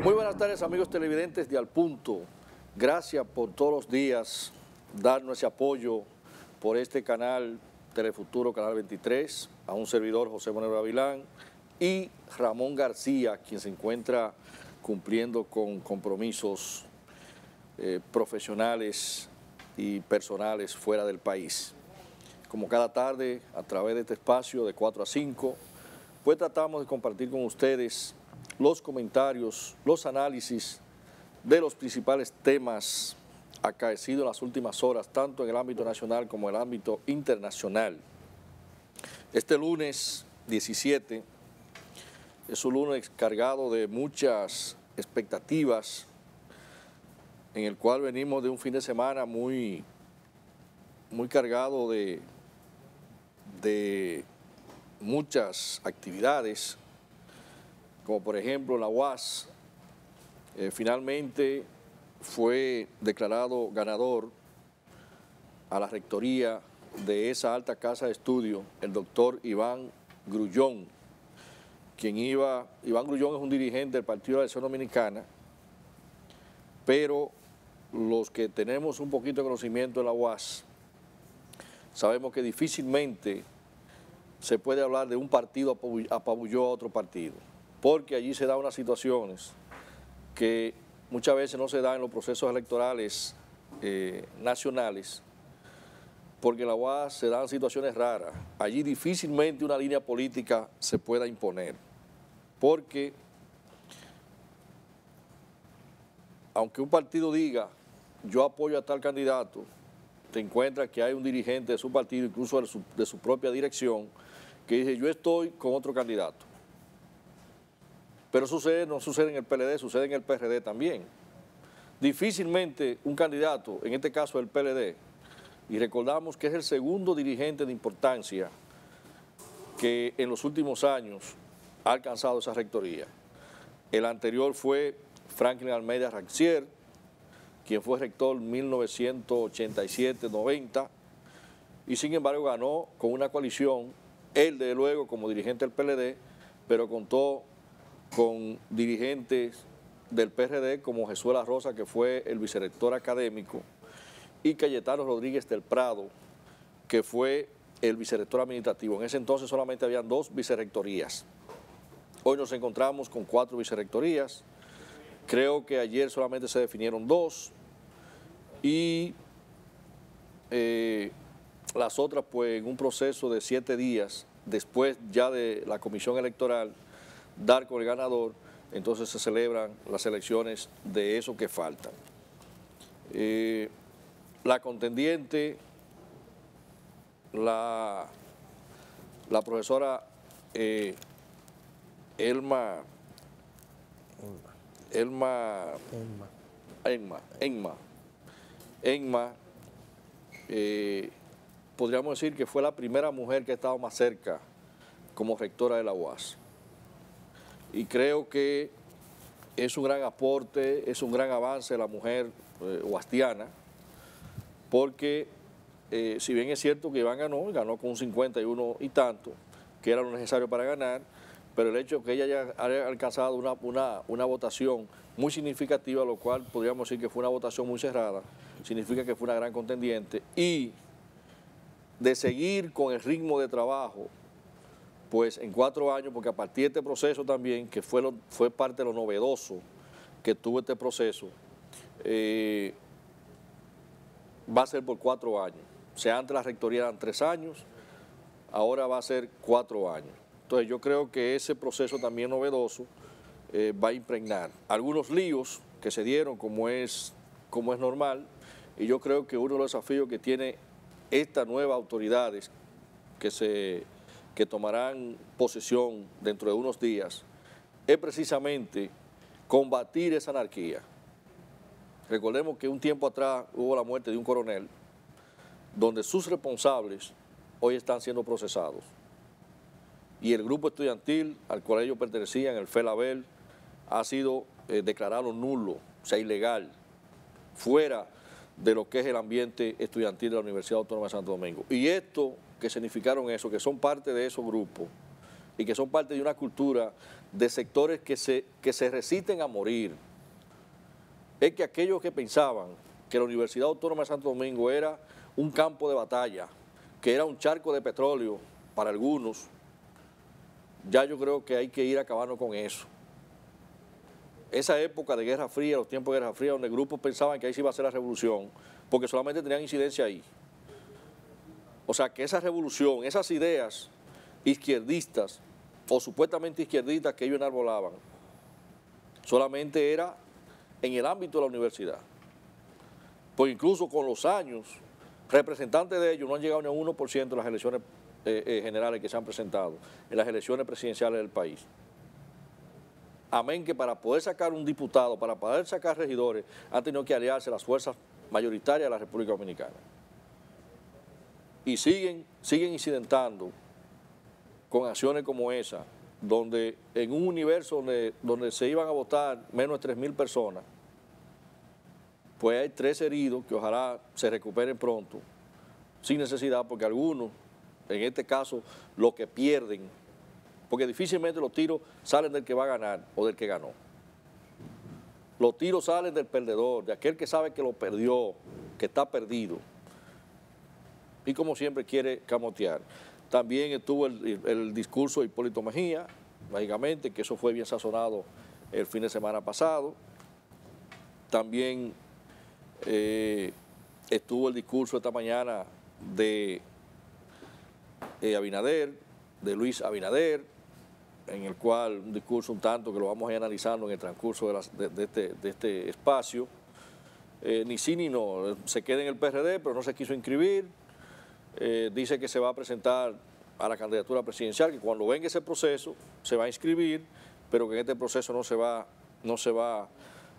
Muy buenas tardes, amigos televidentes de Al Punto. Gracias por todos los días darnos ese apoyo por este canal Telefuturo, Canal 23, a un servidor, José Monero Avilán, y Ramón García, quien se encuentra cumpliendo con compromisos profesionales y personales fuera del país. Como cada tarde, a través de este espacio de 4 a 5, pues tratamos de compartir con ustedes los comentarios, los análisis de los principales temas acaecidos en las últimas horas, tanto en el ámbito nacional como en el ámbito internacional. Este lunes 17 es un lunes cargado de muchas expectativas, en el cual venimos de un fin de semana muy cargado de muchas actividades, como por ejemplo la UAS finalmente fue declarado ganador a la rectoría de esa alta casa de estudio, el doctor Iván Grullón, Iván Grullón es un dirigente del Partido de la Acción Dominicana, pero los que tenemos un poquito de conocimiento de la UAS, sabemos que difícilmente se puede hablar de un partido apabulló a otro partido, porque allí se dan unas situaciones que muchas veces no se dan en los procesos electorales nacionales, porque en la UAS se dan situaciones raras. Allí difícilmente una línea política se pueda imponer, porque aunque un partido diga yo apoyo a tal candidato, te encuentras que hay un dirigente de su partido, incluso de su propia dirección, que dice yo estoy con otro candidato. Pero no sucede en el PLD, sucede en el PRD también. Difícilmente un candidato, en este caso el PLD, y recordamos que es el segundo dirigente de importancia que en los últimos años ha alcanzado esa rectoría. El anterior fue Franklin Almeida Rancière, quien fue rector en 1987-90, y sin embargo ganó con una coalición, él de luego como dirigente del PLD, pero contó con dirigentes del PRD como Jesús de la Rosa, que fue el vicerrector académico, y Cayetano Rodríguez del Prado, que fue el vicerrector administrativo. En ese entonces solamente habían 2 vicerrectorías. Hoy nos encontramos con 4 vicerrectorías. Creo que ayer solamente se definieron 2 y las otras pues en un proceso de 7 días después ya de la comisión electoral dar con el ganador, entonces se celebran las elecciones de eso que faltan. La contendiente, la profesora Enma, podríamos decir que fue la primera mujer que ha estado más cerca como rectora de la UAS. Y creo que es un gran aporte, es un gran avance de la mujer huastiana, porque si bien es cierto que Iván ganó con un 51 y tanto, que era lo necesario para ganar, pero el hecho de que ella haya alcanzado una votación muy significativa, lo cual podríamos decir que fue una votación muy cerrada, significa que fue una gran contendiente, y de seguir con el ritmo de trabajo, pues en 4 años, porque a partir de este proceso también, que fue parte de lo novedoso que tuvo este proceso, va a ser por 4 años. O sea, antes la rectoría eran 3 años, ahora va a ser 4 años. Entonces yo creo que ese proceso también novedoso va a impregnar algunos líos que se dieron como es normal, y yo creo que uno de los desafíos que tiene estas nuevas autoridades que tomarán posesión dentro de unos días es precisamente combatir esa anarquía. Recordemos que un tiempo atrás hubo la muerte de un coronel, donde sus responsables hoy están siendo procesados. Y el grupo estudiantil al cual ellos pertenecían, el FELABEL, ha sido declarado nulo, o sea, ilegal, fuera de lo que es el ambiente estudiantil de la Universidad Autónoma de Santo Domingo. Y esto que significaron eso, que son parte de esos grupos y que son parte de una cultura de sectores que se resisten a morir es que aquellos que pensaban que la Universidad Autónoma de Santo Domingo era un campo de batalla, que era un charco de petróleo para algunos, ya yo creo que hay que ir acabando con eso. Esa época de Guerra Fría, los tiempos de Guerra Fría, donde grupos pensaban que ahí se iba a hacer la revolución, porque solamente tenían incidencia ahí. O sea, que esa revolución, esas ideas izquierdistas o supuestamente izquierdistas que ellos enarbolaban, solamente era en el ámbito de la universidad. Pues incluso con los años, representantes de ellos no han llegado ni a un 1% de las elecciones generales que se han presentado, en las elecciones presidenciales del país. Amén que para poder sacar un diputado, para poder sacar regidores, han tenido que aliarse las fuerzas mayoritarias de la República Dominicana. Y siguen incidentando con acciones como esa, donde en un universo donde se iban a votar menos de 3.000 personas, pues hay 3 heridos que ojalá se recuperen pronto, sin necesidad, porque algunos, en este caso, los que pierden, porque difícilmente los tiros salen del que va a ganar o del que ganó. Los tiros salen del perdedor, de aquel que sabe que lo perdió, que está perdido. Y como siempre quiere camotear. También estuvo el discurso de Hipólito Mejía, lógicamente, que eso fue bien sazonado el fin de semana pasado. También estuvo el discurso esta mañana de Abinader, de Luis Abinader, en el cual un discurso un tanto que lo vamos a ir analizando en el transcurso de este espacio. Ni sí ni no, se queda en el PRD, pero no se quiso inscribir. Dice que se va a presentar a la candidatura presidencial, que cuando venga ese proceso se va a inscribir, pero que en este proceso no se va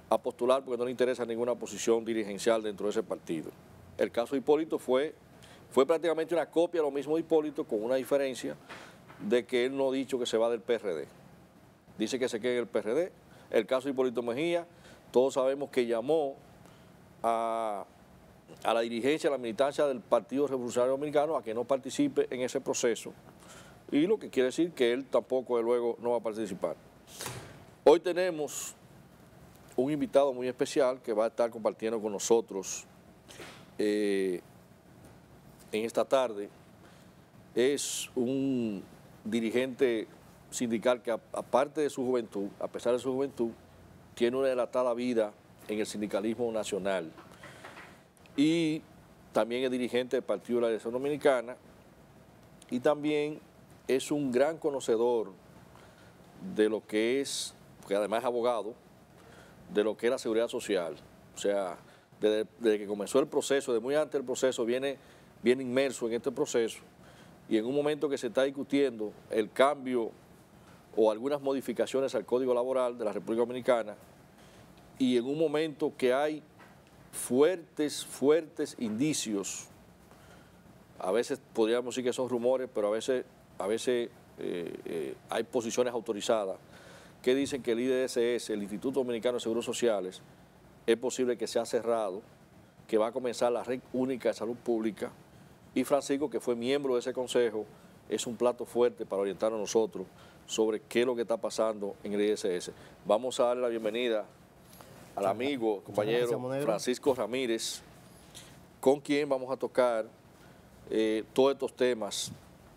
a postular porque no le interesa ninguna posición dirigencial dentro de ese partido. El caso de Hipólito fue prácticamente una copia de lo mismo de Hipólito, con una diferencia de que él no ha dicho que se va del PRD. Dice que se queda en el PRD. El caso de Hipólito Mejía, todos sabemos que llamó a la dirigencia, a la militancia del Partido Revolucionario Dominicano a que no participe en ese proceso. Y lo que quiere decir que él tampoco, de luego, no va a participar. Hoy tenemos un invitado muy especial que va a estar compartiendo con nosotros en esta tarde. Es un dirigente sindical que, aparte de su juventud, a pesar de su juventud, tiene una dilatada vida en el sindicalismo nacional. Y también es dirigente del Partido de la Liberación Dominicana y también es un gran conocedor de lo que es, porque además es abogado, de lo que es la seguridad social. O sea, desde que comenzó el proceso, de muy antes del proceso, viene inmerso en este proceso, y en un momento que se está discutiendo el cambio o algunas modificaciones al Código Laboral de la República Dominicana, y en un momento que hay fuertes indicios, a veces podríamos decir que son rumores, pero a veces hay posiciones autorizadas que dicen que el IDSS, el Instituto Dominicano de Seguros Sociales, es posible que sea cerrado, que va a comenzar la Red Única de Salud Pública, y Francisco, que fue miembro de ese consejo, es un plato fuerte para orientar a nosotros sobre qué es lo que está pasando en el IDSS. Vamos a darle la bienvenida al amigo, compañero Francisco Ramírez, con quien vamos a tocar todos estos temas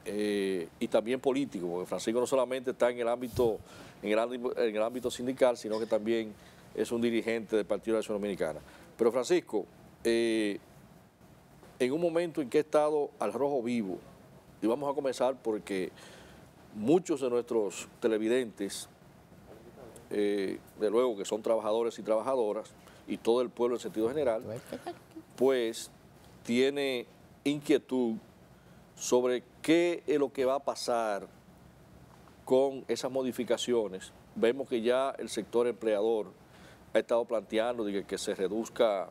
y también políticos, porque Francisco no solamente está en el ámbito sindical, sino que también es un dirigente del Partido de la Liberación Dominicana. Pero Francisco, en un momento en que he estado al rojo vivo, y vamos a comenzar porque muchos de nuestros televidentes, de luego que son trabajadores y trabajadoras, y todo el pueblo en sentido general, pues tiene inquietud sobre qué es lo que va a pasar con esas modificaciones. Vemos que ya el sector empleador ha estado planteando que se reduzca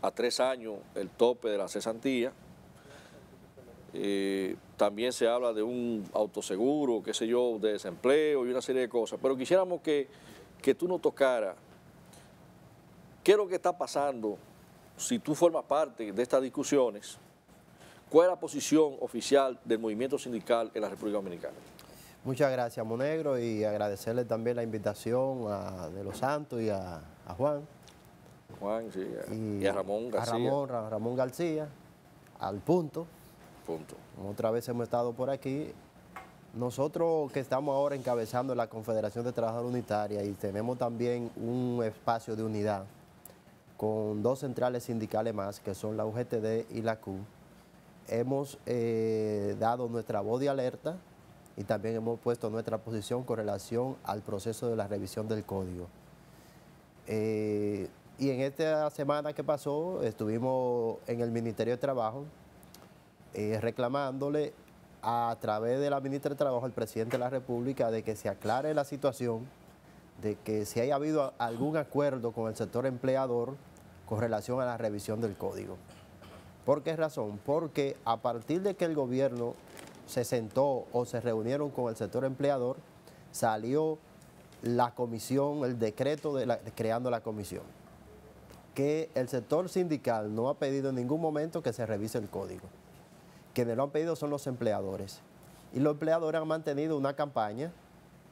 a 3 años el tope de la cesantía. También se habla de un autoseguro, qué sé yo, de desempleo y una serie de cosas. Pero quisiéramos que tú nos tocaras qué es lo que está pasando, si tú formas parte de estas discusiones, cuál es la posición oficial del movimiento sindical en la República Dominicana. Muchas gracias, Monegro, y agradecerle también la invitación de los Santos y a Juan. Juan, sí, y a Ramón García. Ramón García, al punto. Punto. Otra vez hemos estado por aquí. Nosotros que estamos ahora encabezando la Confederación de Trabajadores Unitarias y tenemos también un espacio de unidad con 2 centrales sindicales más, que son la UGTD y la CUT, hemos dado nuestra voz de alerta y también hemos puesto nuestra posición con relación al proceso de la revisión del código. Y en esta semana que pasó estuvimos en el Ministerio de Trabajo reclamándole a través de la ministra de Trabajo al presidente de la República de que se aclare la situación, de que si haya habido algún acuerdo con el sector empleador con relación a la revisión del código. ¿Por qué razón? Porque a partir de que el gobierno se sentó o se reunieron con el sector empleador, salió la comisión, el decreto creando la comisión, que el sector sindical no ha pedido en ningún momento que se revise el código. Quienes lo han pedido son los empleadores. Y los empleadores han mantenido una campaña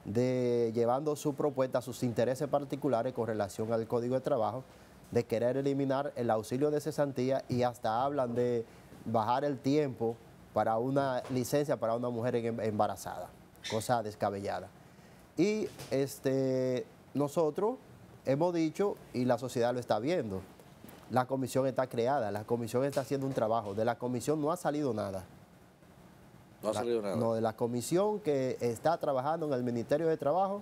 de llevando su propuesta, sus intereses particulares con relación al Código de Trabajo, de querer eliminar el auxilio de cesantía y hasta hablan de bajar el tiempo para una licencia para una mujer embarazada, cosa descabellada. Y nosotros hemos dicho, y la sociedad lo está viendo, la comisión está creada, la comisión está haciendo un trabajo, de la comisión no ha salido nada. No ha salido nada. No, de la comisión que está trabajando en el Ministerio de Trabajo,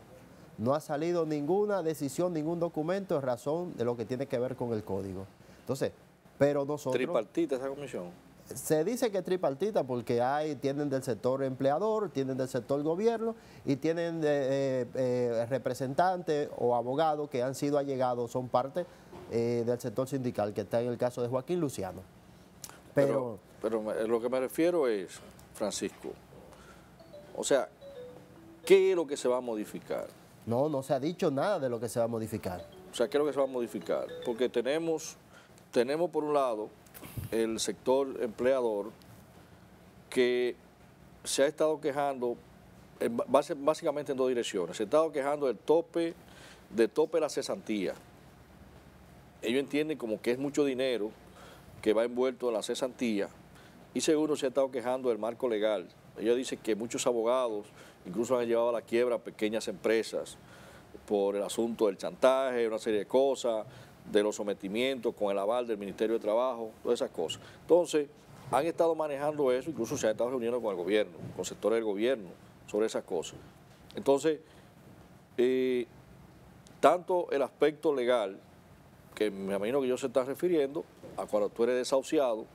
no ha salido ninguna decisión, ningún documento en razón de lo que tiene que ver con el código. Entonces, pero nosotros... ¿Tripartita esa comisión? Se dice que es tripartita porque tienen del sector empleador, tienen del sector gobierno y tienen representantes o abogados que han sido allegados, son parte del sector sindical, que está en el caso de Joaquín Luciano. Pero lo que me refiero es, Francisco, o sea, ¿qué es lo que se va a modificar? No se ha dicho nada de lo que se va a modificar. O sea, ¿qué es lo que se va a modificar? Porque tenemos por un lado el sector empleador que se ha estado quejando básicamente en 2 direcciones. Se ha estado quejando del tope de la cesantía. Ellos entienden como que es mucho dinero que va envuelto en la cesantía y segundo se ha estado quejando del marco legal. Ellos dicen que muchos abogados incluso han llevado a la quiebra a pequeñas empresas por el asunto del chantaje, una serie de cosas, de los sometimientos con el aval del Ministerio de Trabajo, todas esas cosas. Entonces, han estado manejando eso, incluso se han estado reuniendo con el gobierno, con sectores del gobierno, sobre esas cosas. Entonces, tanto el aspecto legal, que me imagino que ellos se están refiriendo a cuando tú eres desahuciado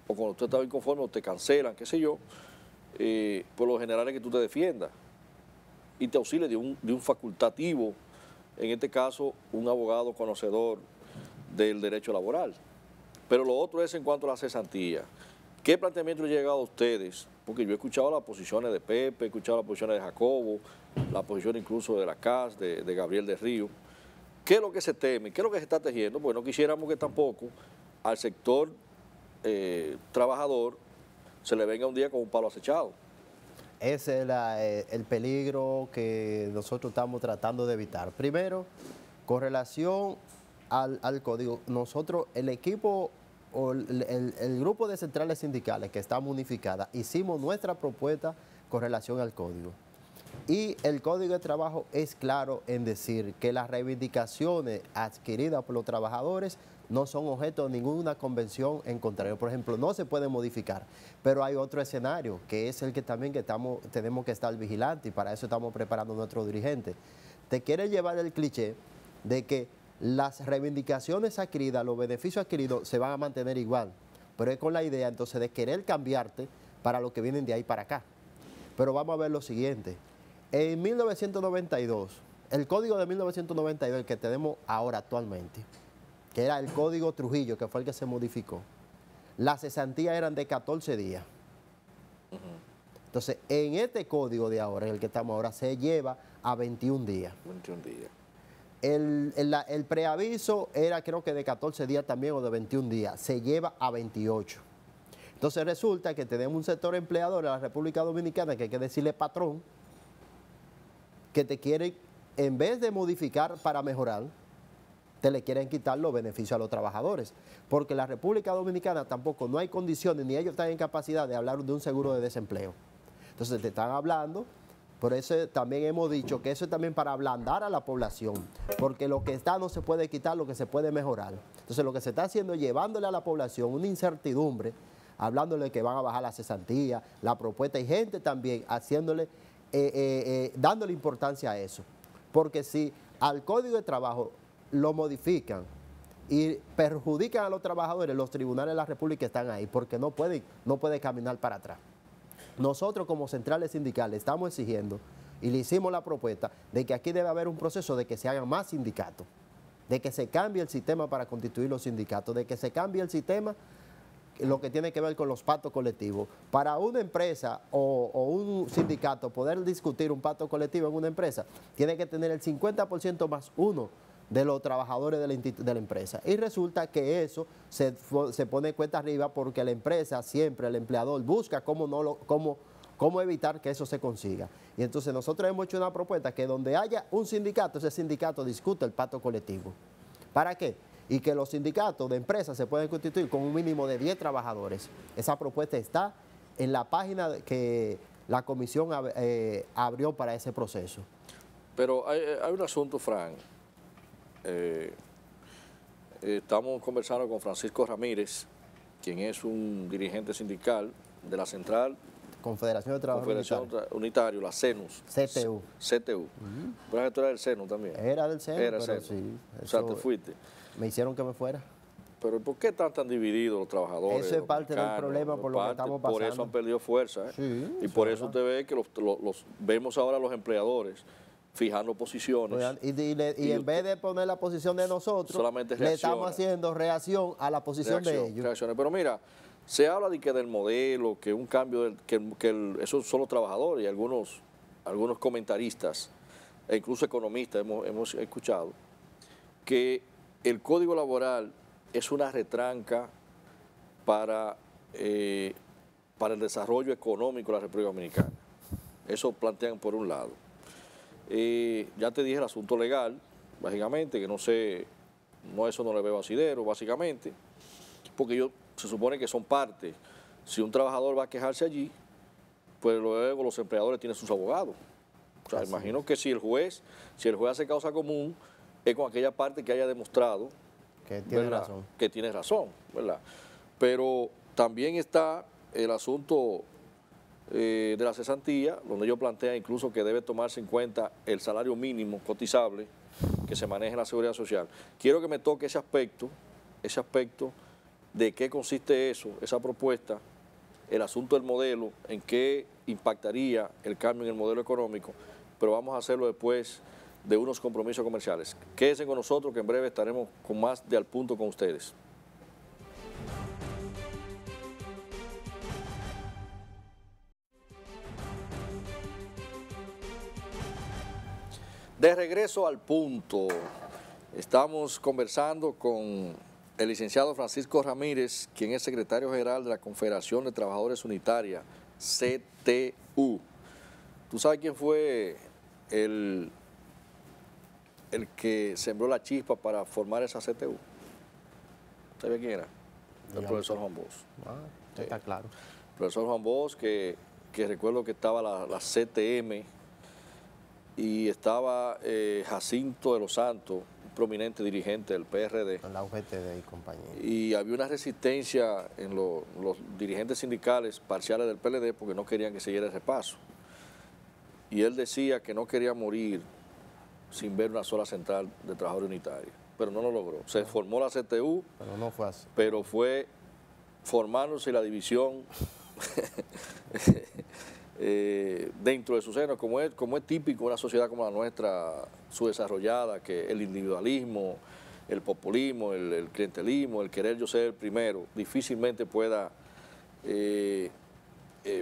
o cuando tú estás inconforme o te cancelan, qué sé yo, por lo general es que tú te defiendas y te auxilies de un facultativo, en este caso un abogado conocedor del derecho laboral. Pero lo otro es en cuanto a la cesantía. ¿Qué planteamiento le ha llegado a ustedes? Porque yo he escuchado las posiciones de Pepe, he escuchado las posiciones de Jacobo, la posición incluso de la CAS, de Gabriel de Río. ¿Qué es lo que se teme? ¿Qué es lo que se está tejiendo? Pues no quisiéramos que tampoco al sector trabajador se le venga un día con un palo acechado. Ese es el peligro que nosotros estamos tratando de evitar. Primero, con relación al código, nosotros, el equipo o el grupo de centrales sindicales que estamos unificadas, hicimos nuestra propuesta con relación al código. Y el Código de Trabajo es claro en decir que las reivindicaciones adquiridas por los trabajadores no son objeto de ninguna convención en contrario. Por ejemplo, no se puede modificar, pero hay otro escenario que es el que también tenemos que estar vigilantes y para eso estamos preparando a nuestros dirigentes. Te quiere llevar el cliché de que las reivindicaciones adquiridas, los beneficios adquiridos se van a mantener igual, pero es con la idea entonces de querer cambiarte para lo que vienen de ahí para acá. Pero vamos a ver lo siguiente. En 1992, el código de 1992, el que tenemos ahora actualmente, que era el código Trujillo, que fue el que se modificó, las cesantías eran de 14 días. Entonces, en este código de ahora, en el que estamos ahora, se lleva a 21 días. 21 días. El preaviso era creo que de 14 días también o de 21 días, se lleva a 28. Entonces resulta que tenemos un sector empleador en la República Dominicana que hay que decirle patrón, que te quieren, en vez de modificar para mejorar, te le quieren quitar los beneficios a los trabajadores. Porque en la República Dominicana tampoco no hay condiciones, ni ellos están en capacidad de hablar de un seguro de desempleo. Entonces te están hablando, por eso también hemos dicho que eso es también para ablandar a la población, porque lo que está no se puede quitar, lo que se puede mejorar. Entonces lo que se está haciendo es llevándole a la población una incertidumbre, hablándole que van a bajar la cesantía, la propuesta, y gente también haciéndole, dándole importancia a eso. Porque si al Código de Trabajo lo modifican y perjudican a los trabajadores, los tribunales de la República están ahí, porque no puede caminar para atrás. Nosotros como centrales sindicales estamos exigiendo, y le hicimos la propuesta, de que aquí debe haber un proceso de que se hagan más sindicatos, de que se cambie el sistema para constituir los sindicatos, de que se cambie el sistema, lo que tiene que ver con los pactos colectivos. Para una empresa o un sindicato poder discutir un pacto colectivo en una empresa, tiene que tener el 50% más uno de los trabajadores de la empresa. Y resulta que eso se pone cuesta arriba, porque la empresa siempre, el empleador, busca cómo evitar que eso se consiga. Y entonces nosotros hemos hecho una propuesta que donde haya un sindicato, ese sindicato discute el pacto colectivo. ¿Para qué? Y que los sindicatos de empresas se pueden constituir con un mínimo de 10 trabajadores. Esa propuesta está en la página que la comisión abrió para ese proceso. Pero hay un asunto, Fran. Estamos conversando con Francisco Ramírez, quien es un dirigente sindical de la Central Confederación de Trabajadores Unitario, la CENUS. CTU. CTU. ¿Pero tú eras del CENU también? Era del CENU, Era pero CENU. sí. O sea, te fuiste. Me hicieron que me fuera. Pero ¿por qué están tan divididos los trabajadores? Eso es parte del problema por lo que estamos pasando. Por eso han perdido fuerza. Sí, y por eso usted ve que vemos ahora los empleadores fijando posiciones. Y en vez de poner la posición de nosotros, solamente le estamos haciendo reacción a la posición de ellos. Reacciones. Pero mira, se habla de que del modelo, que un cambio, esos son los trabajadores y algunos comentaristas, e incluso economistas hemos escuchado, que el Código Laboral es una retranca para el desarrollo económico de la República Dominicana. Eso plantean por un lado. Ya te dije el asunto legal, básicamente, que eso no le veo asidero, básicamente, porque se supone que son parte. Si un trabajador va a quejarse allí, pues luego los empleadores tienen sus abogados. O sea, imagino que si el juez hace causa común, es con aquella parte que haya demostrado que tiene razón. Que tiene razón, ¿verdad? Pero también está el asunto de la cesantía, donde ellos plantean incluso que debe tomarse en cuenta el salario mínimo cotizable que se maneja en la Seguridad Social. Quiero que me toque ese aspecto de qué consiste eso, esa propuesta, el asunto del modelo, en qué impactaría el cambio en el modelo económico, pero vamos a hacerlo después de unos compromisos comerciales. Quédense con nosotros, que en breve estaremos con más de Al Punto con ustedes. De regreso al punto, estamos conversando con el licenciado Francisco Ramírez, quien es secretario general de la Confederación de Trabajadores Unitaria, CTU. ¿Tú sabes quién fue el que sembró la chispa para formar esa CTU? ¿Sabes quién era? El profesor Juan Bosch. Está claro. El profesor Juan Bosch, que recuerdo que estaba la CTM, y estaba Jacinto de los Santos, un prominente dirigente del PRD. La UGTD y compañía. Y había una resistencia en los dirigentes sindicales parciales del PLD porque no querían que se diera el repaso. Y él decía que no quería morir sin ver una sola central de trabajadores unitarios, pero no lo logró. Se formó la CTU, pero no fue así. Pero fue formándose la división dentro de su seno, como es típico en una sociedad como la nuestra, subdesarrollada, que el individualismo, el populismo, el clientelismo, el querer yo ser el primero, difícilmente pueda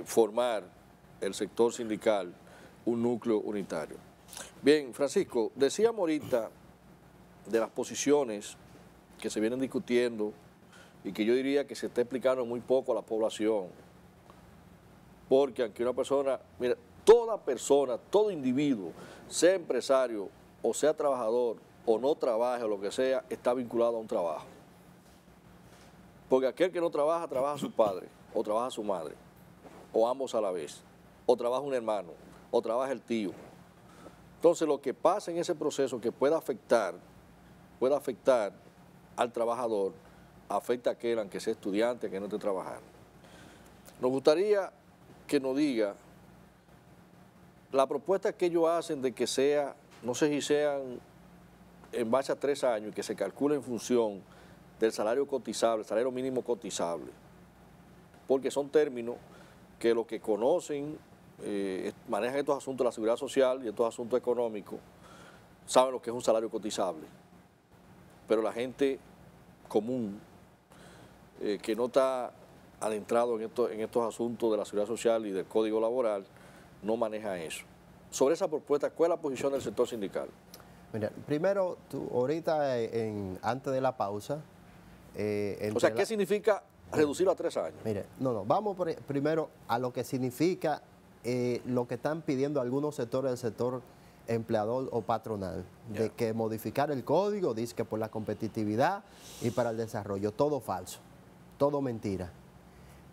formar el sector sindical un núcleo unitario. Bien, Francisco, decíamos ahorita de las posiciones que se vienen discutiendo y que yo diría que se está explicando muy poco a la población, porque aunque una persona, mira, toda persona, todo individuo, sea empresario o sea trabajador o no trabaje o lo que sea, está vinculado a un trabajo. Porque aquel que no trabaja, trabaja a su padre o trabaja a su madre, o ambos a la vez, o trabaja un hermano, o trabaja el tío. Entonces lo que pasa en ese proceso que pueda afectar al trabajador, afecta a aquel, aunque sea estudiante, que no esté trabajando. Nos gustaría que nos diga la propuesta que ellos hacen de que sea, no sé si sean en base a 3 años y que se calcule en función del salario cotizable, salario mínimo cotizable, porque son términos que los que conocen, manejan estos asuntos de la seguridad social y estos asuntos económicos, saben lo que es un salario cotizable, pero la gente común, que no está adentrado en estos asuntos de la seguridad social y del código laboral, no maneja eso. Sobre esa propuesta, ¿cuál es la posición del sector sindical? Mira, primero, tú ahorita, antes de la pausa... o sea, ¿qué significa reducirlo a 3 años? Mire, vamos primero a lo que significa lo que están pidiendo algunos sectores del sector empleador o patronal, de que modificar el código, dice que por la competitividad y para el desarrollo, todo falso, todo mentira.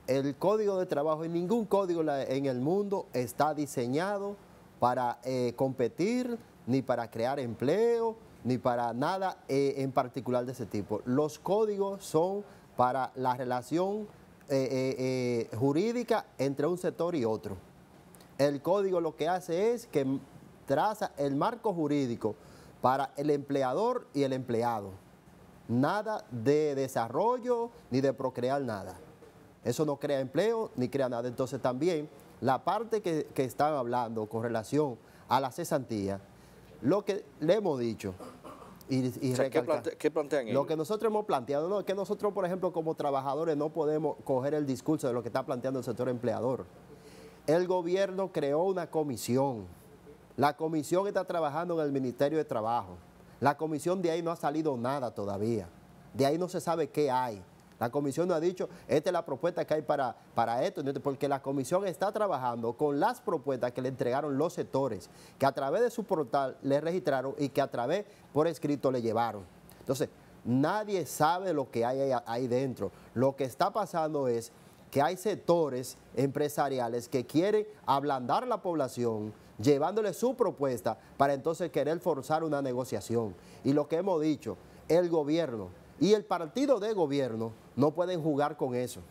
El código de trabajo, y ningún código en el mundo está diseñado para competir, ni para crear empleo, ni para nada en particular de ese tipo. Los códigos son para la relación jurídica entre un sector y otro. El código lo que hace es que traza el marco jurídico para el empleador y el empleado. Nada de desarrollo ni de procrear nada. Eso no crea empleo ni crea nada. Entonces también la parte que están hablando con relación a la cesantía, lo que le hemos dicho y o sea, ¿qué plantean ellos? Lo que nosotros hemos planteado, no, es que nosotros, por ejemplo, como trabajadores no podemos coger el discurso de lo que está planteando el sector empleador. El gobierno creó una comisión. La comisión está trabajando en el Ministerio de Trabajo. La comisión de ahí no ha salido nada todavía. De ahí no se sabe qué hay. La comisión no ha dicho, esta es la propuesta que hay para esto, porque la comisión está trabajando con las propuestas que le entregaron los sectores, que a través de su portal le registraron y que a través por escrito le llevaron. Entonces, nadie sabe lo que hay ahí dentro. Lo que está pasando es que hay sectores empresariales que quieren ablandar a la población, llevándole su propuesta para entonces querer forzar una negociación. Y lo que hemos dicho, el gobierno y el partido de gobierno no pueden jugar con eso.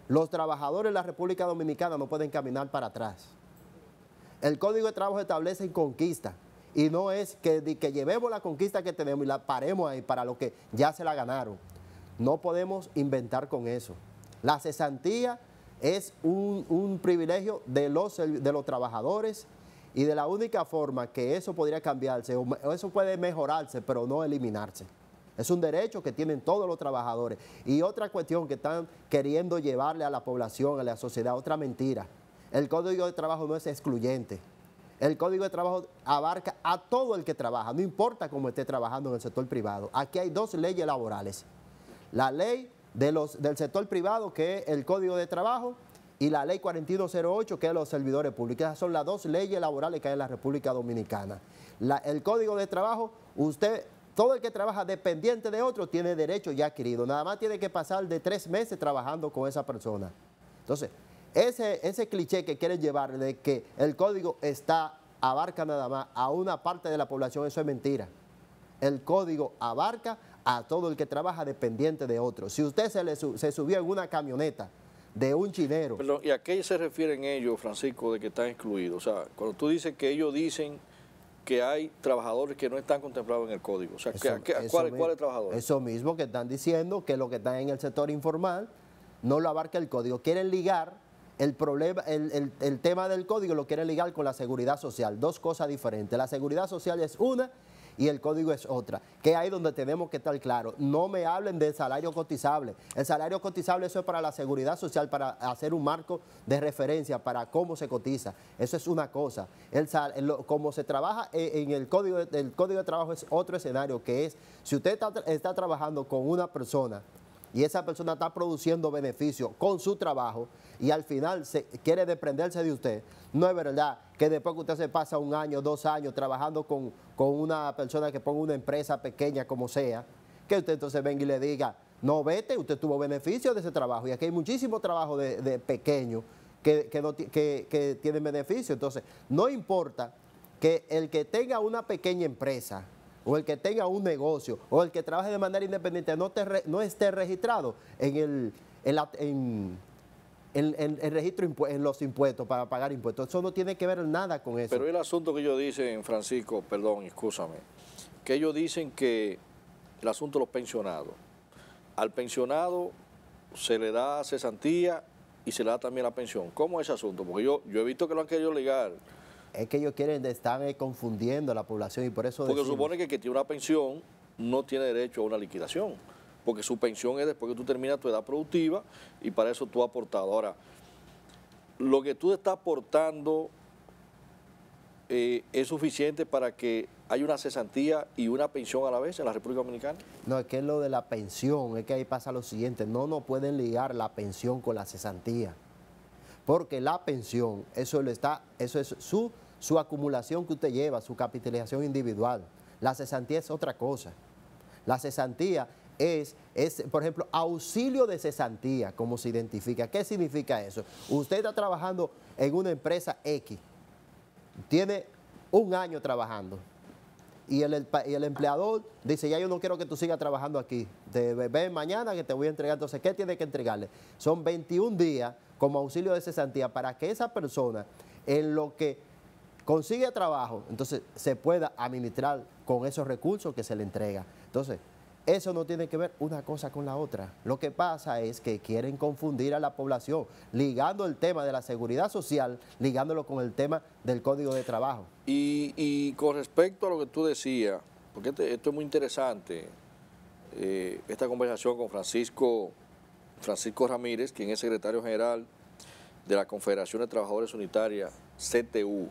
Los trabajadores de la República Dominicana no pueden caminar para atrás. El Código de Trabajo establece conquista y no es que llevemos la conquista que tenemos y la paremos ahí para lo que ya se la ganaron. No podemos inventar con eso. La cesantía es un privilegio de los trabajadores y de la única forma que eso podría cambiarse, o eso puede mejorarse, pero no eliminarse. Es un derecho que tienen todos los trabajadores. Y otra cuestión que están queriendo llevarle a la población, a la sociedad, otra mentira. El Código de Trabajo no es excluyente. El Código de Trabajo abarca a todo el que trabaja, no importa cómo esté trabajando en el sector privado. Aquí hay 2 leyes laborales. La ley del sector privado, que es el Código de Trabajo, y la ley 4108, que es los servidores públicos. Esas son las 2 leyes laborales que hay en la República Dominicana. El Código de Trabajo, todo el que trabaja dependiente de otro tiene derecho ya adquirido. Nada más tiene que pasar de 3 meses trabajando con esa persona. Entonces, ese cliché que quieren llevar de que el código abarca nada más a una parte de la población, eso es mentira. El código abarca a todo el que trabaja dependiente de otro. Si usted se subió en una camioneta de un chinero... Perdón, ¿y a qué se refieren ellos, Francisco, de que están excluidos? O sea, cuando tú dices que ellos dicen que hay trabajadores que no están contemplados en el código. O sea, ¿cuáles trabajadores? Eso mismo que están diciendo, que lo que está en el sector informal no lo abarca el código. Quieren ligar el problema, el tema del código lo quieren ligar con la seguridad social. 2 cosas diferentes. La seguridad social es una y el código es otra. Que es ahí donde tenemos que estar claros. No me hablen del salario cotizable. El salario cotizable, eso es para la seguridad social, para hacer un marco de referencia para cómo se cotiza. Eso es una cosa. Como se trabaja en el código de trabajo es otro escenario, que es, si usted está trabajando con una persona y esa persona está produciendo beneficio con su trabajo y al final quiere desprenderse de usted, no es verdad que después que usted se pasa 1 año, 2 años trabajando con una persona que ponga una empresa pequeña como sea, que usted entonces venga y le diga, no, vete, usted tuvo beneficio de ese trabajo. Y aquí hay muchísimo trabajo de pequeños que tienen beneficio. Entonces, no importa que el que tenga una pequeña empresa o el que tenga un negocio o el que trabaje de manera independiente no esté registrado en el registro en los impuestos para pagar impuestos. Eso no tiene que ver nada con eso. Pero el asunto que ellos dicen, Francisco, perdón, excúsame, que ellos dicen que el asunto de los pensionados, al pensionado se le da cesantía y se le da también la pensión. ¿Cómo es ese asunto? Porque yo he visto que lo han querido ligar. Es que ellos están confundiendo a la población y por eso Porque decimos, supone que el que tiene una pensión no tiene derecho a una liquidación, porque su pensión es después que tú terminas tu edad productiva y para eso tú has aportado. Ahora, lo que tú estás aportando es suficiente para que haya una cesantía y una pensión a la vez en la República Dominicana. no, es que lo de la pensión, es que ahí pasa lo siguiente, no nos pueden ligar la pensión con la cesantía, porque la pensión, eso es su acumulación que usted lleva, su capitalización individual. La cesantía es otra cosa. La cesantía es, por ejemplo, auxilio de cesantía, como se identifica. ¿Qué significa eso? Usted está trabajando en una empresa X, tiene 1 año trabajando y el empleador dice, ya yo no quiero que tú sigas trabajando aquí, ven mañana que te voy a entregar. Entonces, ¿qué tiene que entregarle? Son 21 días como auxilio de cesantía para que esa persona, en lo que consigue trabajo, entonces se pueda administrar con esos recursos que se le entrega. Entonces, eso no tiene que ver una cosa con la otra. Lo que pasa es que quieren confundir a la población, ligando el tema de la seguridad social, ligándolo con el tema del Código de Trabajo. Y con respecto a lo que tú decías, porque esto es muy interesante, esta conversación con Francisco Ramírez, quien es secretario general de la Confederación de Trabajadores Unitarias, CTU.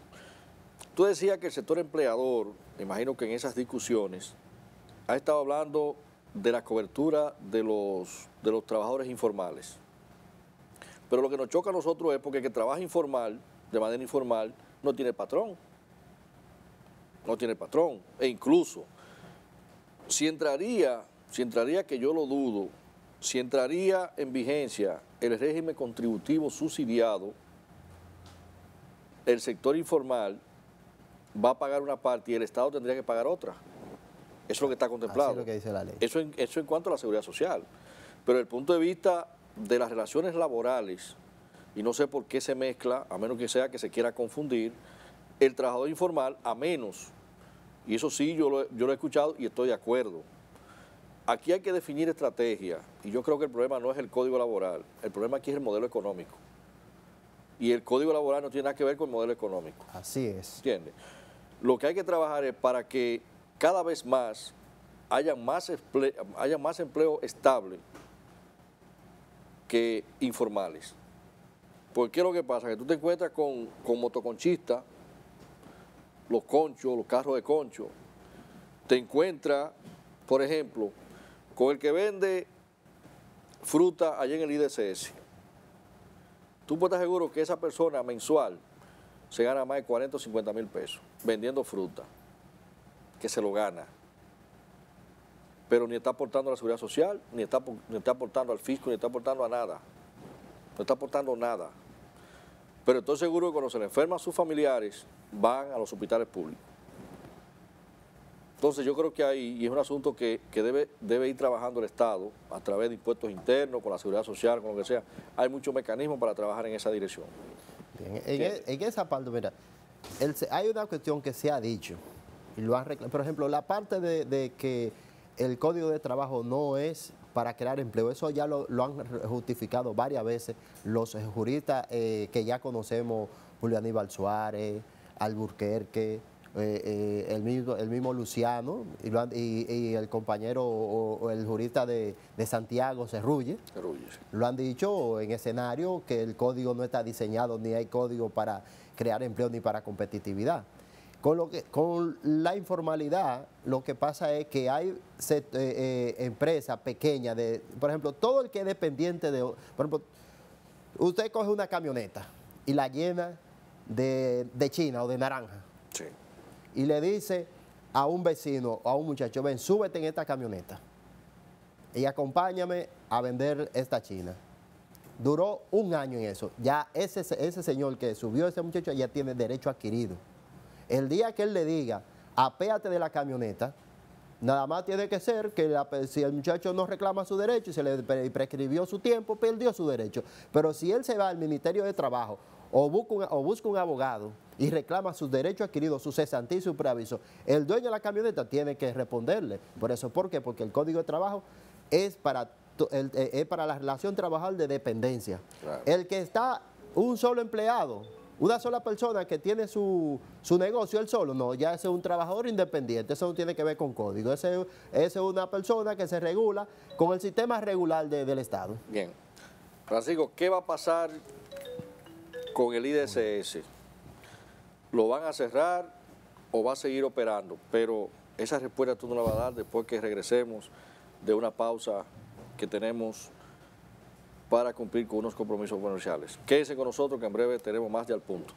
Tú decías que el sector empleador, me imagino que en esas discusiones, ha estado hablando de la cobertura de los trabajadores informales. Pero lo que nos choca a nosotros es porque el que trabaja informal, de manera informal, no tiene patrón. No tiene patrón. E incluso, si entraría, que yo lo dudo, si entraría en vigencia el régimen contributivo subsidiado, el sector informal va a pagar una parte y el Estado tendría que pagar otra. Eso es lo que está contemplado. Así es lo que dice la ley. Eso en cuanto a la seguridad social. Pero desde el punto de vista de las relaciones laborales, y no sé por qué se mezcla, a menos que sea que se quiera confundir, el trabajador informal, a menos, y eso sí yo lo he escuchado y estoy de acuerdo, aquí hay que definir estrategia, y yo creo que el problema no es el código laboral, el problema aquí es el modelo económico. Y el código laboral no tiene nada que ver con el modelo económico. Así es. ¿Entiendes? Lo que hay que trabajar es para que cada vez más haya más empleo estable que informales. ¿Por qué lo que pasa? Que tú te encuentras con motoconchistas, los conchos, los carros de concho. Te encuentras, por ejemplo, con el que vende fruta allá en el IDCS. Tú puedes estar seguro que esa persona mensual se gana más de 40 o 50 mil pesos vendiendo fruta, que se lo gana. Pero ni está aportando a la seguridad social, ni está aportando al fisco, ni está aportando a nada. No está aportando nada. Pero estoy seguro que cuando se le enferman sus familiares, van a los hospitales públicos. Entonces yo creo que ahí, y es un asunto que debe ir trabajando el Estado a través de impuestos internos, con la seguridad social, con lo que sea. Hay muchos mecanismos para trabajar en esa dirección. Bien, en esa parte, mira, hay una cuestión que se ha dicho, y lo han reclamado, por ejemplo, la parte de que el Código de Trabajo no es para crear empleo, eso ya lo han justificado varias veces los juristas que ya conocemos, Julio Aníbal Suárez, Alburquerque, el mismo Luciano y el compañero o el jurista de Santiago, Cerrulle, lo han dicho en escenario que el código no está diseñado, ni hay código para crear empleo ni para competitividad. Con la informalidad, lo que pasa es que hay empresas pequeñas, por ejemplo, todo el que es dependiente de, por ejemplo, usted coge una camioneta y la llena de China o de naranja. Sí. Y le dice a un vecino o a un muchacho, ven, súbete en esta camioneta y acompáñame a vender esta China. Duró un año en eso. Ya ese señor que subió a ese muchacho ya tiene derecho adquirido. El día que él le diga, apéate de la camioneta, nada más tiene que ser que si el muchacho no reclama su derecho y se le prescribió su tiempo, perdió su derecho. Pero si él se va al Ministerio de Trabajo o busca un abogado y reclama sus derechos adquiridos, su cesantía y su preaviso, el dueño de la camioneta tiene que responderle. Por eso, ¿por qué? Porque el Código de Trabajo es para la relación trabajador de dependencia. Claro. El que está un solo empleado, una sola persona que tiene su negocio él solo, no, ya ese es un trabajador independiente, eso no tiene que ver con código, ese es una persona que se regula con el sistema regular del Estado. Bien. Francisco, ¿qué va a pasar con el IDSS? ¿Lo van a cerrar o va a seguir operando? Pero esa respuesta tú no la vas a dar después que regresemos de una pausa que tenemos para cumplir con unos compromisos comerciales. Quédense con nosotros que en breve tenemos más de Al Punto.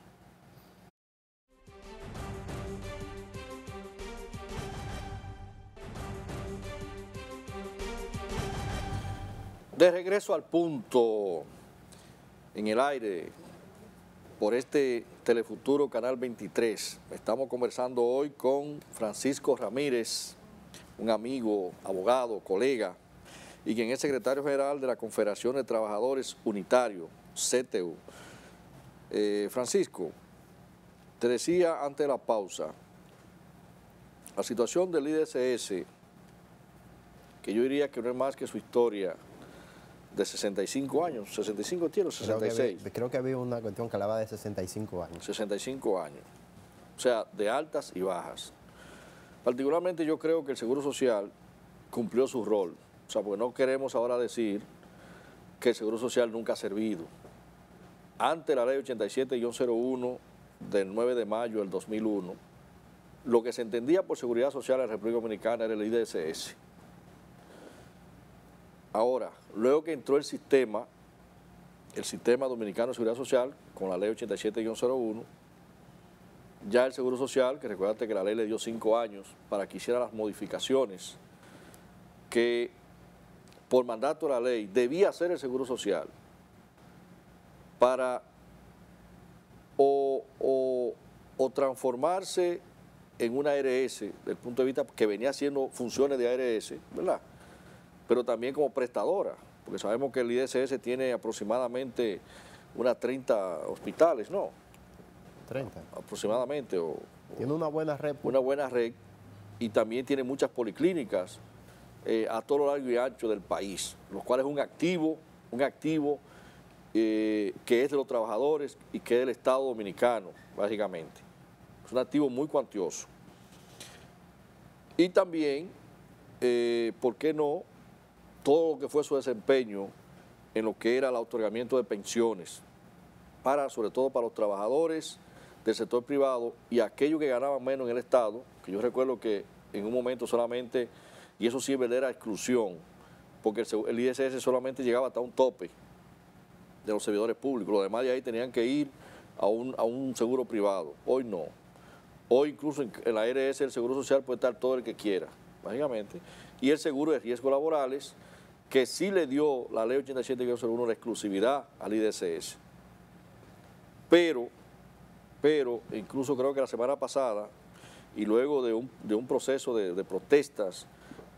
De regreso al Punto, en el aire, por este Telefuturo Canal 23. Estamos conversando hoy con Francisco Ramírez, un amigo, abogado, colega, y quien es secretario general de la Confederación de Trabajadores Unitarios, CTU. Francisco, te decía antes de la pausa, la situación del IDSS, que yo diría que no es más que su historia de 65 años, 65 tiene o 66. Creo que había una cuestión que hablaba de 65 años. 65 años, o sea, de altas y bajas. Particularmente yo creo que el Seguro Social cumplió su rol. O sea, porque no queremos ahora decir que el Seguro Social nunca ha servido. Ante la ley 87-01 del 9 de mayo del 2001, lo que se entendía por seguridad social en la República Dominicana era el IDSS. Ahora, luego que entró el sistema dominicano de seguridad social, con la ley 87-01, ya el Seguro Social, que recuérdate que la ley le dio 5 años para que hiciera las modificaciones que por mandato de la ley debía hacer el Seguro Social para o transformarse en una ARS, desde el punto de vista que venía haciendo funciones de ARS, ¿verdad? Pero también como prestadora, porque sabemos que el IDSS tiene aproximadamente unas 30 hospitales, ¿no? 30. Aproximadamente. Tiene una buena red. Una buena red, y también tiene muchas policlínicas a todo lo largo y ancho del país, lo cual es un activo que es de los trabajadores y que es del Estado Dominicano, básicamente. Es un activo muy cuantioso. Y también, ¿por qué no?, todo lo que fue su desempeño en lo que era el otorgamiento de pensiones, sobre todo para los trabajadores del sector privado y aquellos que ganaban menos en el Estado, que yo recuerdo que en un momento solamente, y eso sí es verdadera exclusión, porque el IDSS solamente llegaba hasta un tope de los servidores públicos, los demás de ahí tenían que ir a un seguro privado. Hoy no. Hoy incluso en la ARS el Seguro Social puede estar todo el que quiera, básicamente, y el seguro de riesgos laborales, que sí le dio la ley 87-01 la exclusividad al IDSS. Pero, incluso creo que la semana pasada, y luego de un proceso de protestas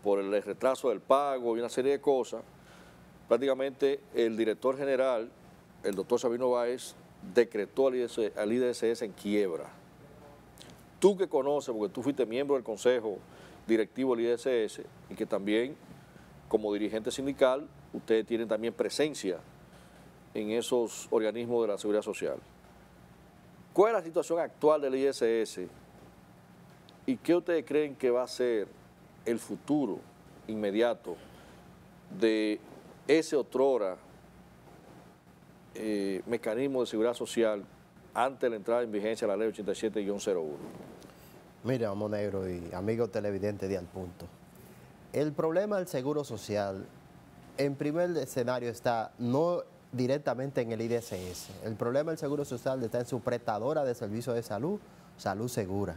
por el retraso del pago y una serie de cosas, prácticamente el director general, el doctor Sabino Báez, decretó al IDSS en quiebra. Tú que conoces, porque tú fuiste miembro del Consejo Directivo del IDSS y que también, como dirigente sindical, ustedes tienen también presencia en esos organismos de la seguridad social. ¿Cuál es la situación actual del IDSS y qué ustedes creen que va a ser el futuro inmediato de ese otrora mecanismo de seguridad social antes de la entrada en vigencia de la ley 87-01? Mira, Monegro y amigos televidentes de Al Punto. El problema del seguro social, en primer escenario, está no directamente en el IDSS. El problema del seguro social está en su prestadora de servicios de salud, Salud Segura.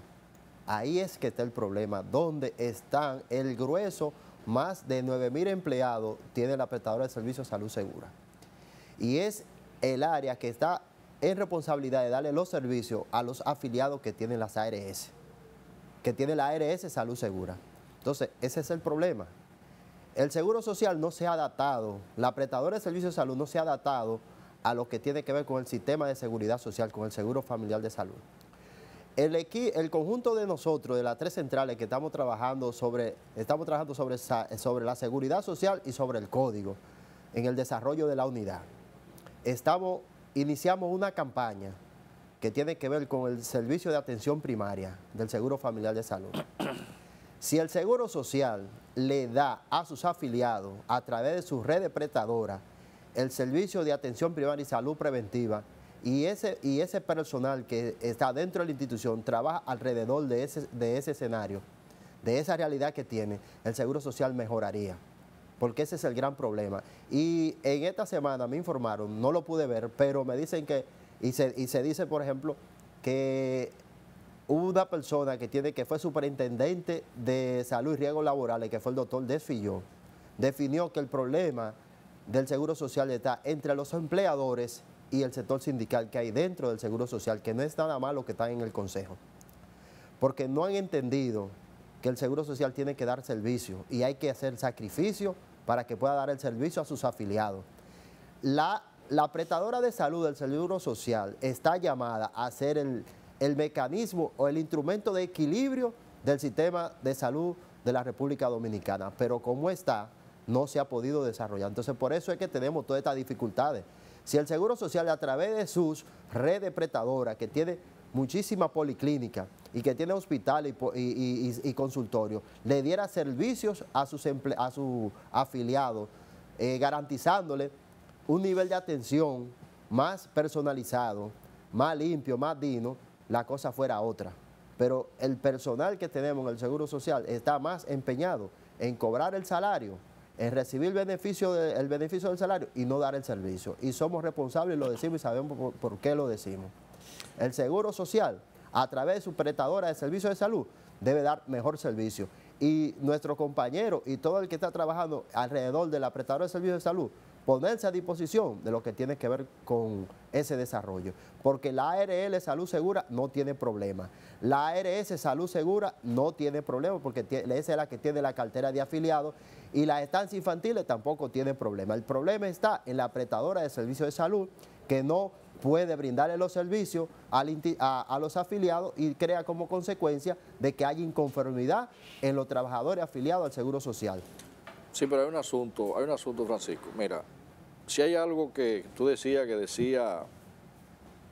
Ahí es que está el problema, donde están el grueso, más de 9.000 empleados tiene la prestadora de servicios Salud Segura. Y es el área que está en responsabilidad de darle los servicios a los afiliados que tienen las ARS, que tiene la ARS Salud Segura. Entonces, ese es el problema. El Seguro Social no se ha adaptado, la prestadora de servicios de salud no se ha adaptado a lo que tiene que ver con el sistema de seguridad social, con el Seguro Familiar de Salud. El conjunto de nosotros, de las 3 centrales que estamos trabajando sobre la seguridad social y sobre el código en el desarrollo de la unidad. Iniciamos una campaña que tiene que ver con el servicio de atención primaria del Seguro Familiar de Salud. Si el Seguro Social le da a sus afiliados, a través de su red de prestadora, el servicio de atención primaria y salud preventiva, y ese personal que está dentro de la institución trabaja alrededor de ese escenario, de esa realidad que tiene, el Seguro Social mejoraría, porque ese es el gran problema. Y en esta semana me informaron, no lo pude ver, pero me dicen que, y se dice, por ejemplo, que una persona que fue superintendente de salud y riesgos laborales, que fue el doctor Desfilló, definió que el problema del Seguro Social está entre los empleadores y el sector sindical que hay dentro del Seguro Social, que no es nada más lo que está en el Consejo, porque no han entendido que el Seguro Social tiene que dar servicio y hay que hacer sacrificio para que pueda dar el servicio a sus afiliados. La prestadora de salud del Seguro Social está llamada a ser el mecanismo o el instrumento de equilibrio del sistema de salud de la República Dominicana, pero como está, no se ha podido desarrollar. Entonces, por eso es que tenemos todas estas dificultades. Si el Seguro Social, a través de sus redes prestadoras, que tiene muchísimas policlínicas y que tiene hospitales y consultorios, le diera servicios a sus afiliados, garantizándole un nivel de atención más personalizado, más limpio, más digno, la cosa fuera otra. Pero el personal que tenemos en el Seguro Social está más empeñado en cobrar el salario, en recibir el beneficio del salario y no dar el servicio. Y somos responsables, lo decimos y sabemos por qué lo decimos. El Seguro Social, a través de su prestadora de servicios de salud, debe dar mejor servicio. Y nuestro compañero y todo el que está trabajando alrededor de la prestadora de servicios de salud, ponerse a disposición de lo que tiene que ver con ese desarrollo. Porque la ARL Salud Segura no tiene problema. La ARS Salud Segura no tiene problema porque esa es la que tiene la cartera de afiliados y las estancias infantiles tampoco tienen problema. El problema está en la prestadora de servicios de salud que no puede brindarle los servicios a los afiliados y crea como consecuencia de que haya inconformidad en los trabajadores afiliados al Seguro Social. Sí, pero hay un asunto, Francisco. Mira, si hay algo que tú decías,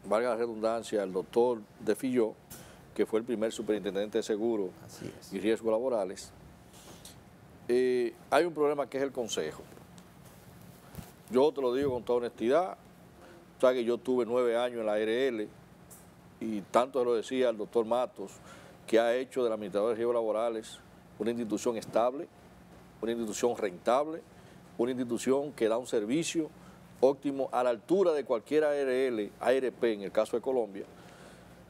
valga la redundancia, el doctor Desfilló, que fue el primer superintendente de seguro y riesgos laborales, hay un problema que es el Consejo. Yo te lo digo con toda honestidad, o sea que yo tuve 9 años en la ARL y tanto lo decía el doctor Matos, que ha hecho de la Administradora de Riesgos Laborales una institución estable, una institución rentable, una institución que da un servicio óptimo a la altura de cualquier ARL, ARP en el caso de Colombia,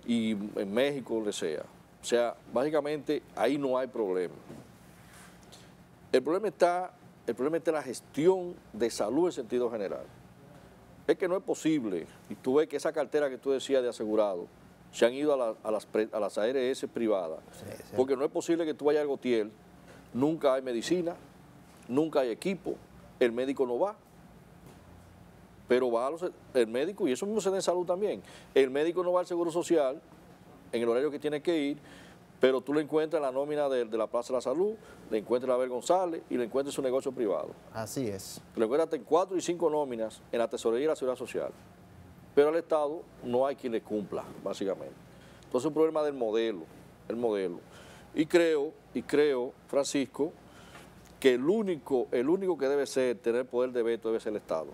y en México, donde sea. O sea, básicamente ahí no hay problema. El problema está en la gestión de salud en sentido general. Es que no es posible, y tú ves que esa cartera que tú decías de asegurado, se han ido a las ARS privadas, porque no es posible que tú vayas al Gautier, nunca hay medicina, nunca hay equipo, el médico no va, pero va el médico, y eso mismo se da en salud también, el médico no va al Seguro Social en el horario que tiene que ir, pero tú le encuentras en la nómina de la Plaza de la Salud, le encuentras a Abel González y le encuentras en su negocio privado. Así es. Le encuentras en 4 y 5 nóminas en la Tesorería y la Seguridad Social, pero al Estado no hay quien le cumpla, básicamente. Entonces es un problema del modelo, el modelo. Y creo, Francisco, que el único que debe tener poder de veto debe ser el Estado.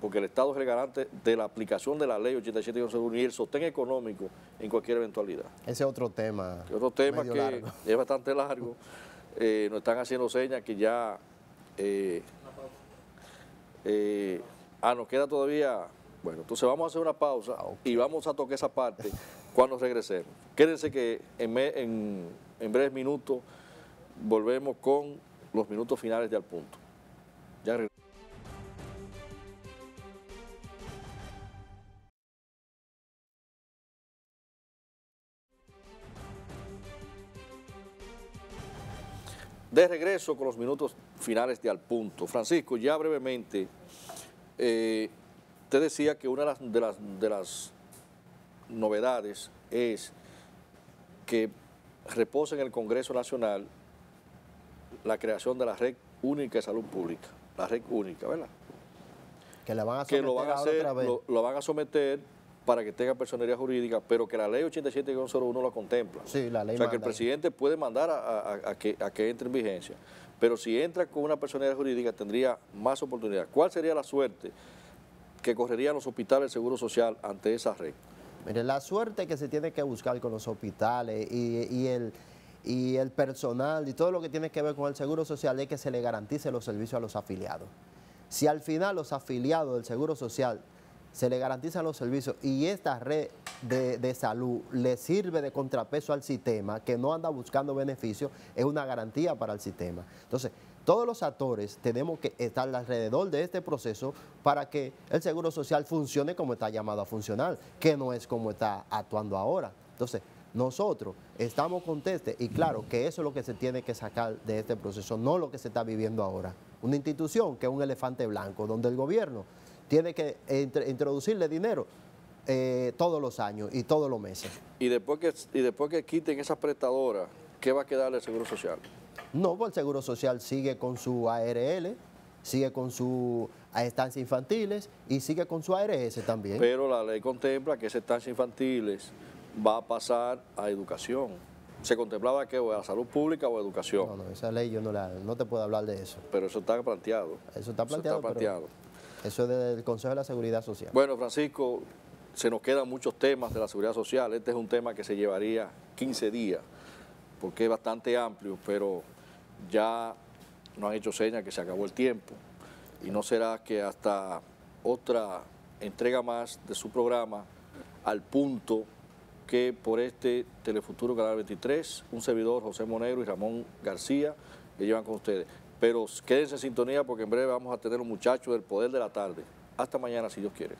porque el Estado es el garante de la aplicación de la ley 87-01 y el sostén económico en cualquier eventualidad. Ese es otro tema. Otro tema medio que largo. es bastante largo, nos están haciendo señas que ya... nos queda todavía... Bueno, entonces vamos a hacer una pausa y vamos a tocar esa parte cuando regresemos. Quédense que en breves minutos volvemos con los minutos finales de Al Punto. Ya regresamos. De regreso con los minutos finales de Al Punto. Francisco, ya brevemente, te decía que una de las novedades es que reposa en el Congreso Nacional la creación de la Red Única de Salud Pública, la Red Única, ¿verdad? Que la van a Que someter lo van a hacer, otra vez. lo van a someter para que tenga personería jurídica, pero que la ley 87-01 lo contempla. Sí, la ley O sea, que el manda presidente puede mandar a que entre en vigencia, pero si entra con una personería jurídica tendría más oportunidad. ¿Cuál sería la suerte que correrían los hospitales del Seguro Social ante esa red? Mire, la suerte que se tiene que buscar con los hospitales y el personal y todo lo que tiene que ver con el Seguro Social es que se le garantice los servicios a los afiliados. Si al final los afiliados del Seguro Social se le garantizan los servicios y esta red de salud le sirve de contrapeso al sistema, que no anda buscando beneficios, es una garantía para el sistema. Entonces, todos los actores tenemos que estar alrededor de este proceso para que el Seguro Social funcione como está llamado a funcionar, que no es como está actuando ahora. Entonces, nosotros estamos contestes y claro que eso es lo que se tiene que sacar de este proceso, no lo que se está viviendo ahora. Una institución que es un elefante blanco, donde el gobierno tiene que introducirle dinero todos los años y todos los meses. Y después que quiten esas prestadoras, ¿qué va a quedar del Seguro Social? No, pues el Seguro Social sigue con su ARL, sigue con sus estancias infantiles y sigue con su ARS también. Pero la ley contempla que esas estancias infantiles va a pasar a educación. ¿Se contemplaba que o a salud pública o a educación? No, esa ley yo no te puedo hablar de eso. Pero eso está planteado. Eso está planteado. Eso es del Consejo de la Seguridad Social. Bueno, Francisco, se nos quedan muchos temas de la seguridad social. Este es un tema que se llevaría 15 días, porque es bastante amplio, pero ya nos han hecho señas que se acabó el tiempo. Y no será que hasta otra entrega más de su programa, Al Punto, que por este Telefuturo Canal 23, un servidor, José Monegro y Ramón García, que llevan con ustedes. Pero quédense en sintonía porque en breve vamos a tener un muchacho del Poder de la Tarde. Hasta mañana, si Dios quiere.